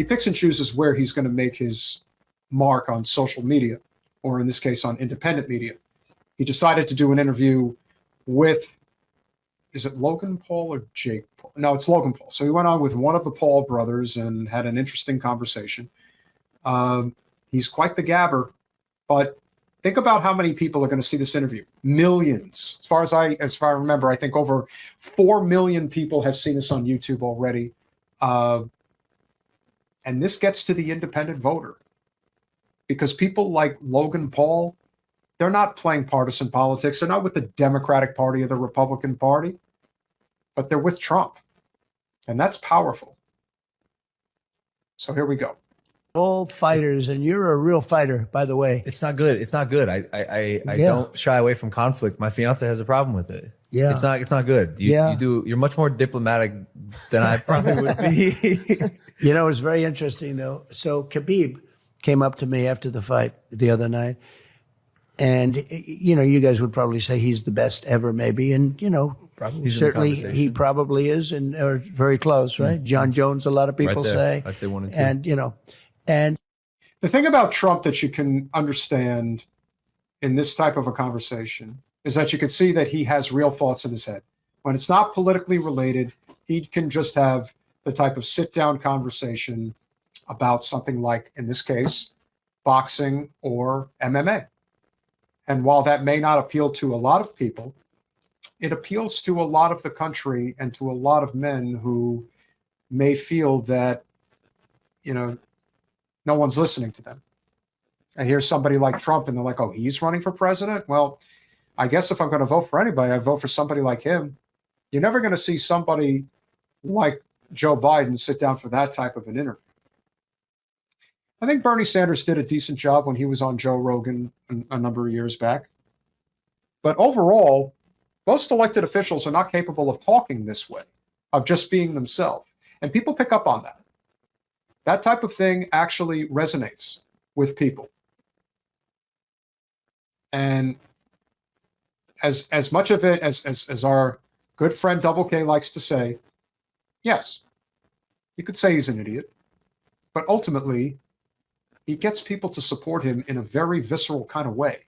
he picks and chooses where he's going to make his mark on social media, or in this case, on independent media. He decided to do an interview with, is it Logan Paul or Jake Paul? No, it's Logan Paul. So he went on with one of the Paul brothers and had an interesting conversation. He's quite the gabber, but think about how many people are going to see this interview. Millions. As far as I remember, I think over 4 million people have seen this on YouTube already. And this gets to the independent voter, because people like Logan Paul, they're not playing partisan politics. They're not with the Democratic Party or the Republican Party, but they're with Trump. And that's powerful. So here we go. All fighters, and you're a real fighter, by the way. It's not good. It's not good. I don't shy away from conflict. My fiance has a problem with it. Yeah. It's not good. You're much more diplomatic than I probably would be. You know, it's very interesting though. So Khabib came up to me after the fight the other night, and you know, you guys would probably say he's the best ever, maybe, and you know, Probably certainly he probably is, and or very close, right? Mm-hmm. John Jones, a lot of people say. I'd say 1 and 2. And you know, and the thing about Trump that you can understand in this type of a conversation is that you can see that he has real thoughts in his head. When it's not politically related, he can just have the type of sit-down conversation about something like, in this case, boxing or MMA. And while that may not appeal to a lot of people, it appeals to a lot of the country and to a lot of men who may feel that, you know, no one's listening to them. I hear somebody like Trump and they're like, oh, he's running for president? Well, I guess if I'm going to vote for anybody, I vote for somebody like him. You're never going to see somebody like Joe Biden sit down for that type of an interview. I think Bernie Sanders did a decent job when he was on Joe Rogan a number of years back. But overall, most elected officials are not capable of talking this way, of just being themselves. And people pick up on that. That type of thing actually resonates with people. And as much of it as our good friend Double K likes to say, yes, you could say he's an idiot, but ultimately he gets people to support him in a very visceral kind of way.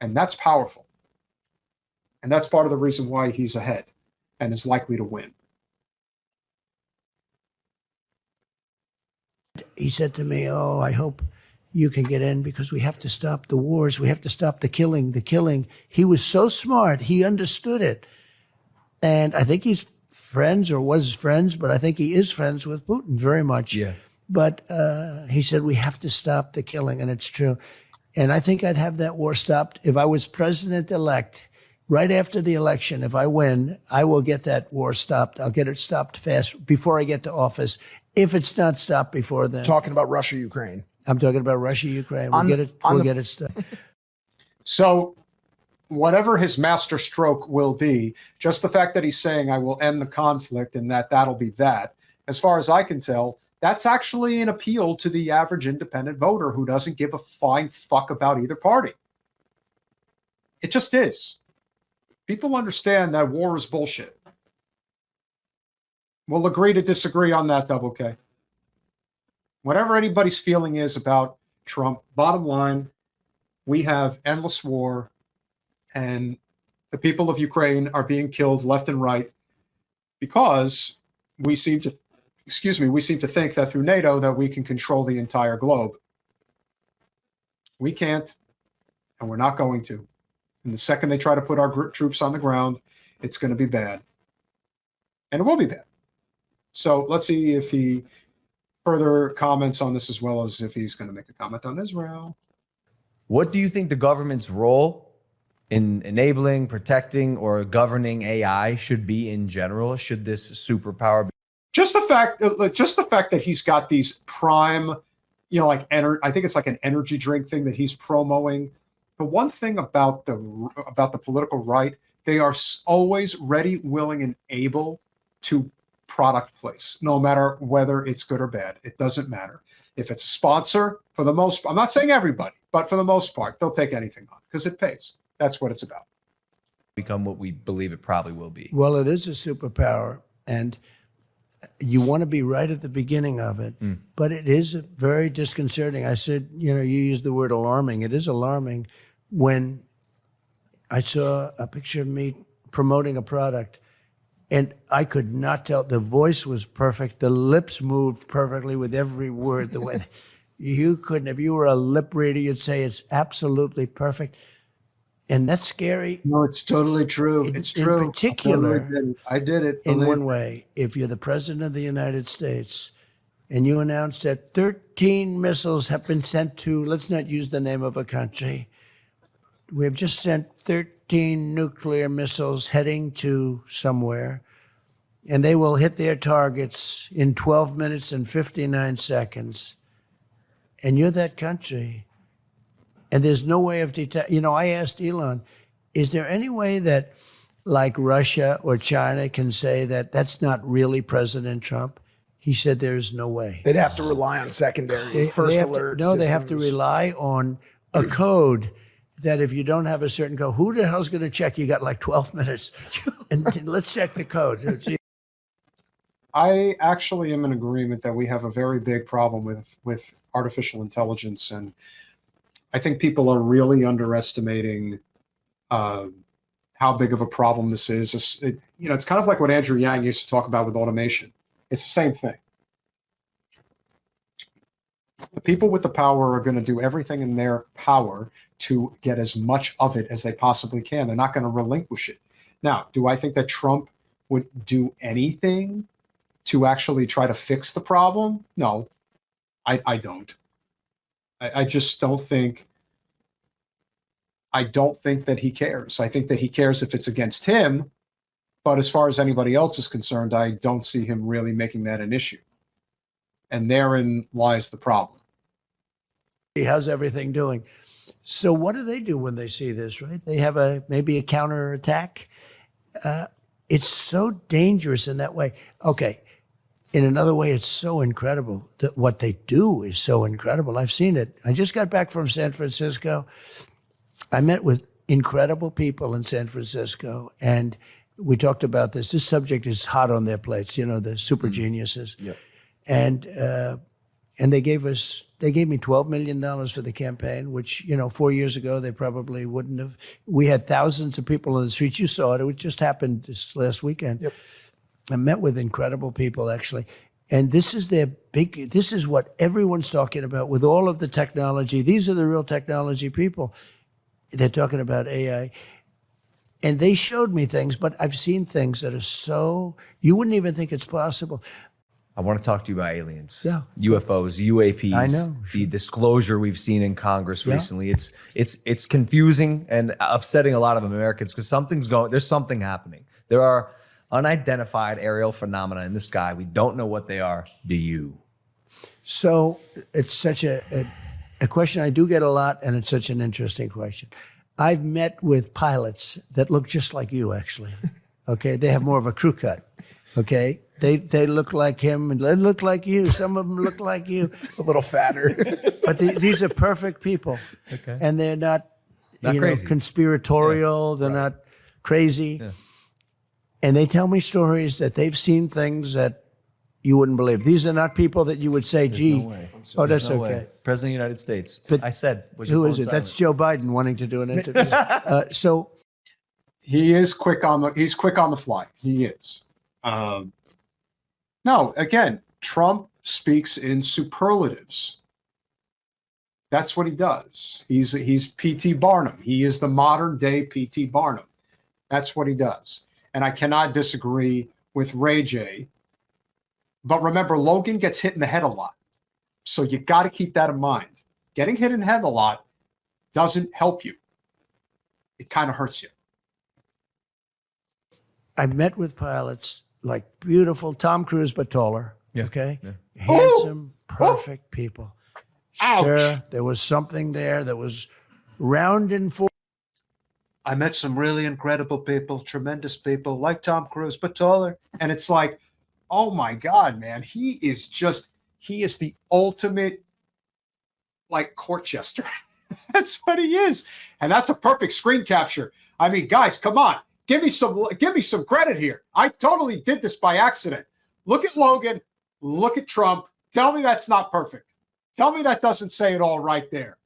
And that's powerful. And that's part of the reason why he's ahead and is likely to win. he said to me, oh, I hope you can get in because we have to stop the wars. We have to stop the killing, the killing. He was so smart. He understood it. And I think he's friends or was friends, but I think he is friends with Putin very much. Yeah. But he said, we have to stop the killing. And it's true. And I think I'd have that war stopped if I was president-elect. Right after the election, if I win, I will get that war stopped. I'll get it stopped fast before I get to office. If it's not stopped before then. Talking about Russia, Ukraine. I'm talking about Russia, Ukraine. We'll get it stopped. So whatever his master stroke will be, just the fact that he's saying, I will end the conflict and that'll be that, as far as I can tell, that's actually an appeal to the average independent voter who doesn't give a flying fuck about either party. It just is. People understand that war is bullshit. We'll agree to disagree on that, Double K. Whatever anybody's feeling is about Trump, bottom line, we have endless war, and the people of Ukraine are being killed left and right because we seem to think that through NATO that we can control the entire globe. We can't, and we're not going to. And the second they try to put our troops on the ground, it's going to be bad. And it will be bad. So let's see if he further comments on this, as well as if he's going to make a comment on Israel. What do you think the government's role in enabling, protecting, or governing AI should be in general? Should this superpower be? Just the fact that he's got these prime, like I think it's like an energy drink thing that he's promoting. The one thing about the political right, they are always ready, willing, and able to product place, no matter whether it's good or bad. It doesn't matter. If it's a sponsor, for the most part, I'm not saying everybody, but for the most part, they'll take anything on because it pays. That's what it's about. Become what we believe it probably will be. Well, it is a superpower. And you want to be right at the beginning of it, but it is very disconcerting. I said, you used the word alarming. It is alarming when I saw a picture of me promoting a product and I could not tell. The voice was perfect. The lips moved perfectly with every word. The way you couldn't, if you were a lip reader, you'd say it's absolutely perfect. And that's scary. No, it's totally true. It's true. In particular, I did it. in believe one me. way, if you're the president of the United States and you announce that 13 missiles have been sent to, let's not use the name of a country, we have just sent 13 nuclear missiles heading to somewhere, and they will hit their targets in 12 minutes and 59 seconds, and you're that country, and there's no way of detecting. I asked Elon, is there any way that like Russia or China can say that that's not really President Trump? He said there's no way. They'd have to rely on secondary first alert systems. They have to rely on a code that if you don't have a certain code, who the hell's going to check? You got like 12 minutes. And let's check the code. I actually am in agreement that we have a very big problem with artificial intelligence, and I think people are really underestimating how big of a problem this is. It's kind of like what Andrew Yang used to talk about with automation. It's the same thing. The people with the power are going to do everything in their power to get as much of it as they possibly can. They're not going to relinquish it. Now, do I think that Trump would do anything to actually try to fix the problem? No, I don't. I just don't think. I don't think that he cares. I think that he cares if it's against him, but as far as anybody else is concerned, I don't see him really making that an issue. And therein lies the problem. How's everything doing? So what do they do when they see this, right? They have maybe a counterattack. It's so dangerous in that way. Okay. In another way, it's so incredible that what they do is so incredible. I've seen it. I just got back from San Francisco. I met with incredible people in San Francisco, and we talked about this. This subject is hot on their plates, the super geniuses. Yep. And they gave me $12 million for the campaign, which, 4 years ago, they probably wouldn't have. We had thousands of people on the streets. You saw it. It just happened this last weekend. Yep. I met with incredible people, actually. And this is what everyone's talking about with all of the technology. These are the real technology people. They're talking about AI. And they showed me things, but I've seen things that are you wouldn't even think it's possible. I want to talk to you about aliens. Yeah. UFOs, UAPs. I know. The disclosure we've seen in Congress recently. It's confusing and upsetting a lot of Americans because there's something happening. There are unidentified aerial phenomena in the sky. We don't know what they are. Do you? So it's such a question I do get a lot, and it's such an interesting question. I've met with pilots that look just like you, actually. Okay, they have more of a crew cut. Okay, they look like him and they look like you. Some of them look like you, A little fatter. but these are perfect people. Okay. And they're not crazy. conspiratorial. They're not crazy. Yeah. And they tell me stories that they've seen things that you wouldn't believe. These are not people that you would say, gee, No way. oh, that's No okay. way. President of the United States. But I said, was your Who phone is it? silent? That's Joe Biden wanting to do an interview. So He is quick on the fly. He is. No, again, Trump speaks in superlatives. That's what he does. He's P.T. Barnum. He is the modern day P.T. Barnum. That's what he does. And I cannot disagree with Ray J. But remember, Logan gets hit in the head a lot. So you got to keep that in mind. Getting hit in the head a lot doesn't help you. It kind of hurts you. I've met with pilots like beautiful Tom Cruise, but taller. Yeah. Okay. Yeah. Handsome, perfect people. Ouch. Sure, there was something there that was round and full. I met some really incredible people, tremendous people like Tom Cruise, but taller. And it's like, oh my God, man, he is the ultimate like court jester. That's what he is. And that's a perfect screen capture. I mean, guys, come on. Give me some credit here. I totally did this by accident. look at Logan, look at Trump. Tell me that's not perfect. Tell me that doesn't say it all right there.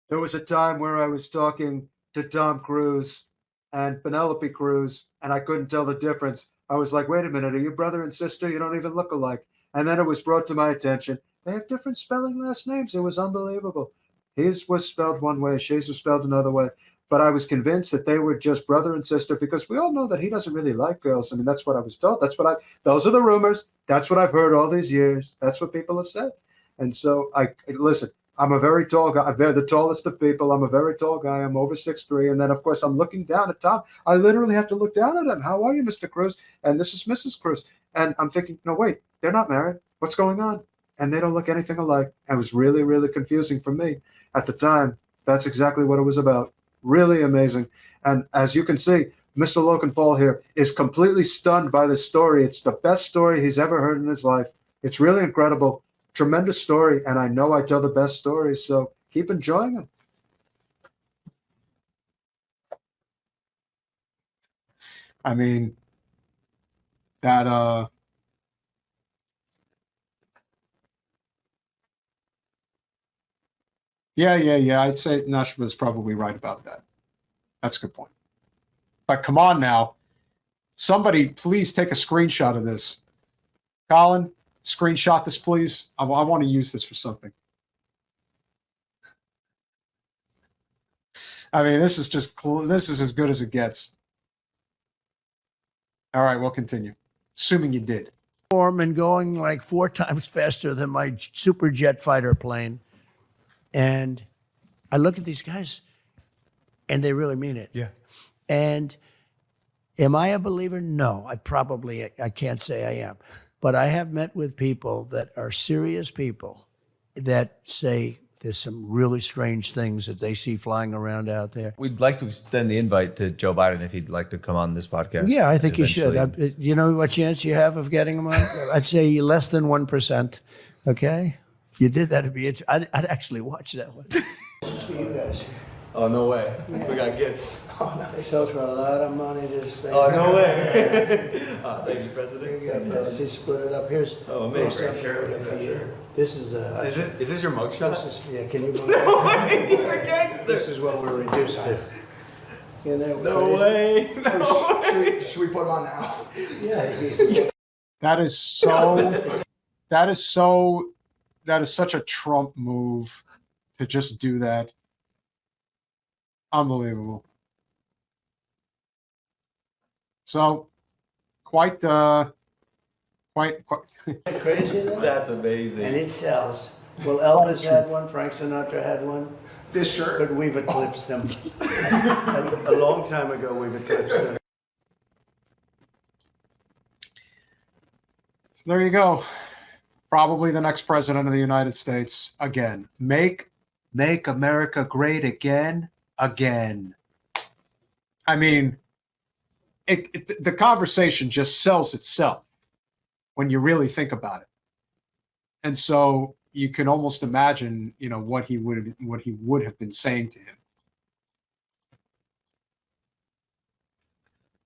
There was a time where I was talking to Tom Cruise and Penelope Cruz, and I couldn't tell the difference. I was like, wait a minute, are you brother and sister? You don't even look alike. And then it was brought to my attention, they have different spelling last names. It was unbelievable. His was spelled one way, she's was spelled another way. But I was convinced that they were just brother and sister because we all know that he doesn't really like girls. I mean, that's what I was told. Those are the rumors. That's what I've heard all these years. That's what people have said. And so listen, I'm a very tall guy. I'm the tallest of people. I'm a very tall guy. I'm over 6'3". And then, of course, I'm looking down at Tom. I literally have to look down at him. How are you, Mr. Cruz? And this is Mrs. Cruz. And I'm thinking, no, wait, they're not married. What's going on? And they don't look anything alike. It was really, really confusing for me at the time. That's exactly what it was about. Really amazing. And as you can see, Mr. Logan Paul here is completely stunned by this story. It's the best story he's ever heard in his life. It's really incredible. Tremendous story, and I know I tell the best stories, so keep enjoying them. I mean, that yeah. I'd say Nashva's probably right about that. That's a good point. But come on now. Somebody please take a screenshot of this. Colin, screenshot this, please. I want to use this for something. I mean, this is as good as it gets. All right, we'll continue. Assuming you did. And going like 4 times faster than my super jet fighter plane. And I look at these guys and they really mean it. Yeah. And am I a believer? No, I can't say I am. But I have met with people that are serious people that say there's some really strange things that they see flying around out there. We'd like to extend the invite to Joe Biden if he'd like to come on this podcast. Yeah, I think eventually. he should. You know what chance you have of getting him on? I'd say less than 1%. Okay? If you did that, it'd be I'd actually watch that one. Just for you guys. Oh, no way. We got gifts. Oh, no. They sell for a lot of money, this thing. Oh, no way. Thank you, President. Here you go, she split it up. Here's amazing. This is Is this your mugshot? yeah, can you believe You're a gangster. This is what we're reduced to. You know, No way. No way. Should we put them on now? Yeah. That is such a Trump move to just do that. Unbelievable. So, quite Crazy enough? That's amazing. And it sells. Well, Elvis had one, Frank Sinatra had one. This shirt? But we've eclipsed them. A long time ago, we've eclipsed them. There you go. Probably the next president of the United States again. Make America great again. I mean, the conversation just sells itself when you really think about it. And so you can almost imagine, what he would have been saying to him.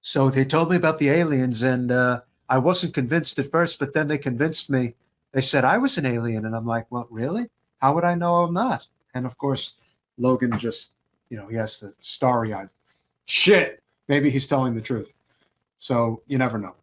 So they told me about the aliens, and I wasn't convinced at first, but then they convinced me. They said I was an alien, and I'm like, well, really? How would I know I'm not? And of course, Logan just, he has the starry-eyed. Shit, maybe he's telling the truth. So you never know.